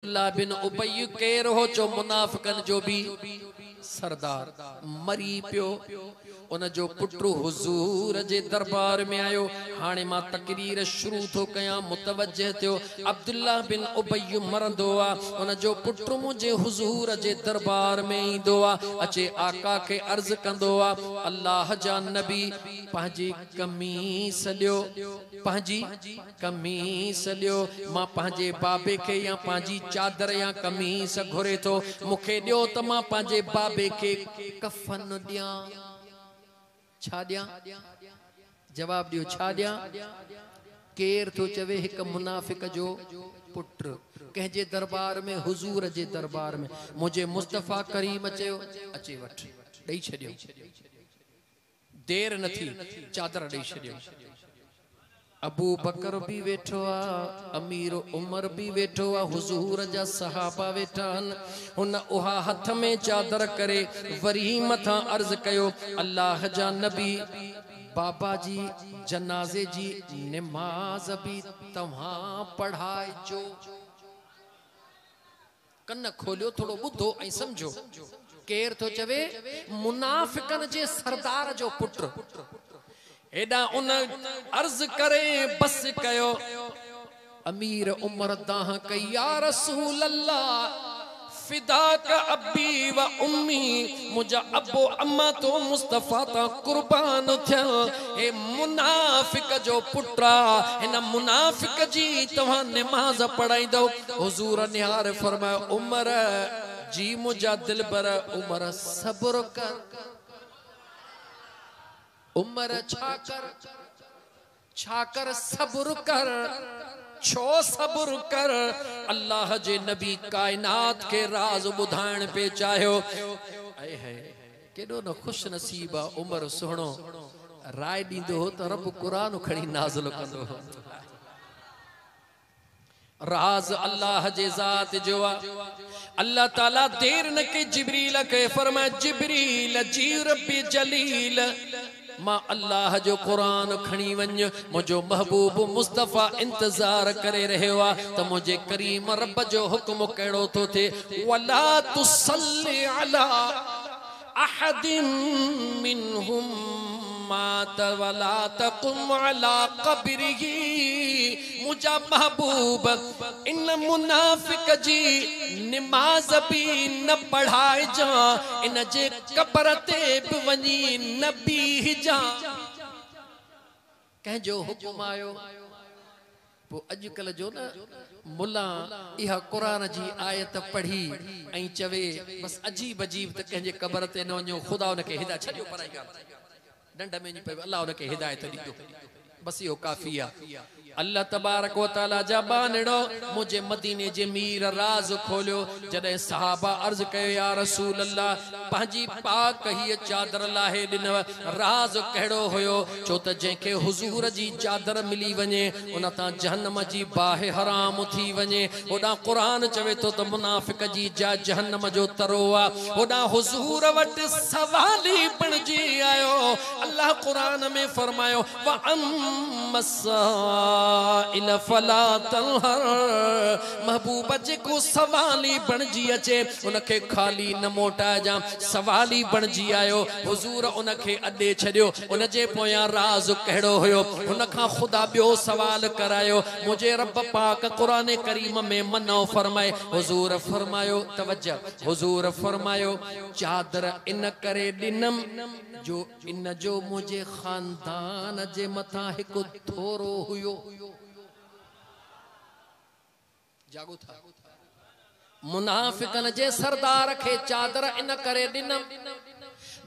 अब्दुल्लाह बिन उबई केर हो चो मुनाफिकन जो भी सरदार मरी पियो उन जो पुटु हुजूर जे दरबार में आयो। हाणे मां तकरीर शुरू थो कयां मुतवज्जह थियो। अब्दुल्लाह बिन उबई मरंदो आ, उन जो पुटु मुझे हुजूर जे दरबार में ईंदो आ, अचे आका के अर्ज कंदो आ, अल्लाह जा नबी पंहिंजी कमीस लियो, पंहिंजी कमीस लियो। मां पंहिंजे बाबे के या पंहिंजी चादर या कमीस घुरे थो, मूंखे ॾियो त मां पंहिंजे बाबे के कफन ॾियां। छा ॾियां? जवाब ॾियो, छा ॾियां? केर थो चवे? हिकु मुनाफिक जो पुटु कंहिंजे दरबार में, हुजूर जे दरबार में। मुझे मुस्तफ़ा करीम चयो अचे वठ, ॾेई छॾियो, देर न थी, चादर ॾेई छॾियो। अबू बकर भी वेठो आ, अमीर उमर भी वेठो आ, हुजूर जा सहाबा वेठा आहिनि। हुन उहा हथ में चादर करे वरी मथा अर्ज कयो, अल्लाह जा नबी बाबा जी जनाज़े जी नमाज भी तव्हां पढ़ाइजो। कन खोलियो, थोड़ो ॿुधो ऐं समझो। केर थो चवे? मुनाफिकन जे सरदार जो पुटु। एडा उन अर्ज करे बस कयो। अमीर उमर दाह कई, या रसूल अल्लाह फिदाक अब्बी व उम्मी, मुझा अबो अम्मा तो मुस्तफा ता कुर्बान थिया। ए मुनाफिक जो पुत्रा, इन मुनाफिक जी तव्हां नमाज पढ़ाईंदो? हुजूर निहार फरमायो, उमर जी मुझा दिलबर, उमर सब्र कर। उमर छा कर? छा कर? सब्र कर। छो सब्र कर? अल्लाह जे नबी कायनात के राज बुधाइण पे चाहियो। आए है केडो न खुश नसीब आ उमर सुहिणो, राय ॾींदो हो त रब कुरान खणी नाज़िल कंदो हो। राज अल्लाह जे ज़ात जो आ। अल्लाह ताला देर न के जिब्रील के फरमाए, जिब्रील जी रब्बी जलील, मां अल्लाह जो कुरान खणी वञ, मुझो महबूब मुस्तफा इंतजार करे रहियो आ त मुझे करीम रब जो हुक्म कहिड़ो थो थिए, वला तुसल्ली अला अहदिम मिनहुम मात वला तकुम अला कब्रिही। मुझा महबूब इन मुनाफिक जी नमाज भी न पढ़ाए जा, इन जे कब्र ते भी वनी न बीह जा। कंहिंजो हुक्म आयो? पो अॼुकल्ह जो न मुला इहा कुरान जी आयत पढ़ी ऐं चवे बस अजीब अजीब, त कंहिंजे कब्र ते न वञो, ख़ुदा उनखे हिदायत छॾियो, पढ़ाई डंड में पए, अल्लाह उनखे हिदायत ॾींदो, बस इहो काफ़ी आहे। अल्लाह तबारक व तआला जा बानिड़ो मुझे मदीने जे मीर राज खोलियो। जॾहिं सहाबा अर्ज कयो, या रसूल अल्लाह पंहिंजी पाक हीअ चादर लाहे ॾिनव, राज कहिड़ो हुयो? छो त जंहिंखे हुजूर जी चादर मिली वञे उन तां जहन्नम जी बाहि हराम थी वञे। होॾां क़ुरान चवे थो त मुनाफिक जी जा जहन्नम जो तरो आहे, होॾां हुजूर वटि सवाली बणिजी आयो। अल्लाह क़ुरान में फरमायो, व इल फला तनहर, महबूब जेको सवाली बणजी अचे उनखे खाली न मोटाइजा, सवाली बणजी आयो। हुजूर उनखे अॾे छॾियो, उन जे पोयां राज़ कहिड़ो हुयो? उनखां ख़ुदा ॿियो सवाल करायो। मुझे रब पाक क़ुरान करीम में मनो फरमाए, हुजूर फरमायो, तवज्जो, हुजूर फरमायो, चादर इन करे ॾिनम जो इन जो मुझे खानदान जे मथा हिकु थोरो हुयो। जागो था। मुनाफिकन जे सरदार खे चादर इन करे ॾिनम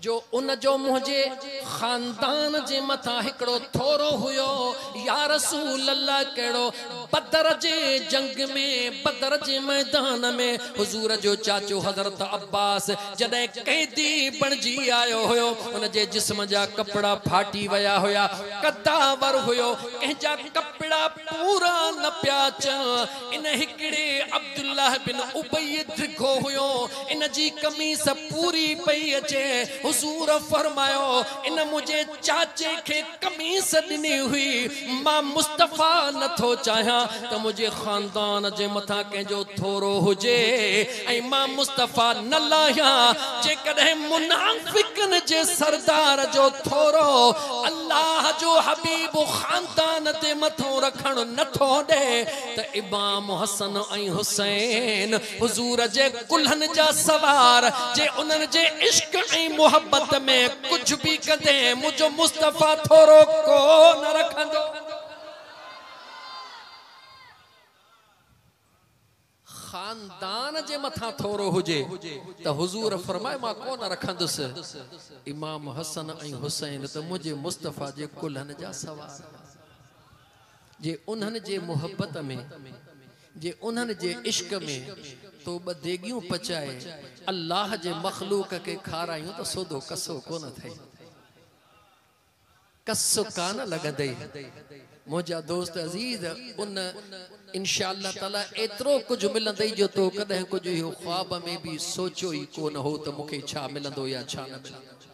जो उन जो मुझे खानदान जे मथा हिकड़ो थोरो हुयो। या रसूल अल्लाह कहिड़ो? बदर जे जंग में, बदर जे मैदान में हुजूर जो चाचो हज़रत अब्बास जॾहिं कैदी बणजी आयो हुयो, उन जे जिस्म जा कपड़ा फाटी विया हुया, कदावर हुयो, कंहिंजा कपड़ा पूरा न पिया अचनि। इन हिकिड़े अब्दुल्लाह बिन उबई धिको हुयो, इन जी कमीस पूरी पई अचे। हुजूर फरमायो इन मुझे चाचे के कमीस दिनी हुई, मां मुस्तफा नथो चाहियां त मुझे खानदान जे मथा कंहिंजो थोरो हुजे ऐं मां मुस्तफा न लाहियां। जेकॾहिं मुनाफिकन जे सरदार जो थोरो अल्लाह जो हबीब खानदान ते मथो रखण नथो दे त इमाम हसन ऐं हुसैन हुजूर जे कुल्हन जा सवार जे उन्हनि जे इश्क ऐं मोहब्बत में कुछ भी कंदे मुझो मुस्तफा थोरो को न रखंदो। खानदान जे मथा थोरो हुजे त हुजूर फरमाए मां कोन रखंदुसि। इमाम हसन ऐं हुसैन त मुझे मुस्तफा जे कुल्हन जा सवार, जे उन्हनि जे मोहब्बत में, जे उन्हनि जे इश्क में तो बदेगियूं पचाए अल्लाह जे मखलूक के खारायूं तो सोदो कसो कोन थे, कसो कान लगदे। मुझा दोस्त अजीज उन इंशाअल्लाह ताला एतरो कुछ मिलंदई जो तो कदे कुछ ख्वाब में भी सोचो ही कोन हो तो मुखे छा मिलंदो या छा न मिलंदो।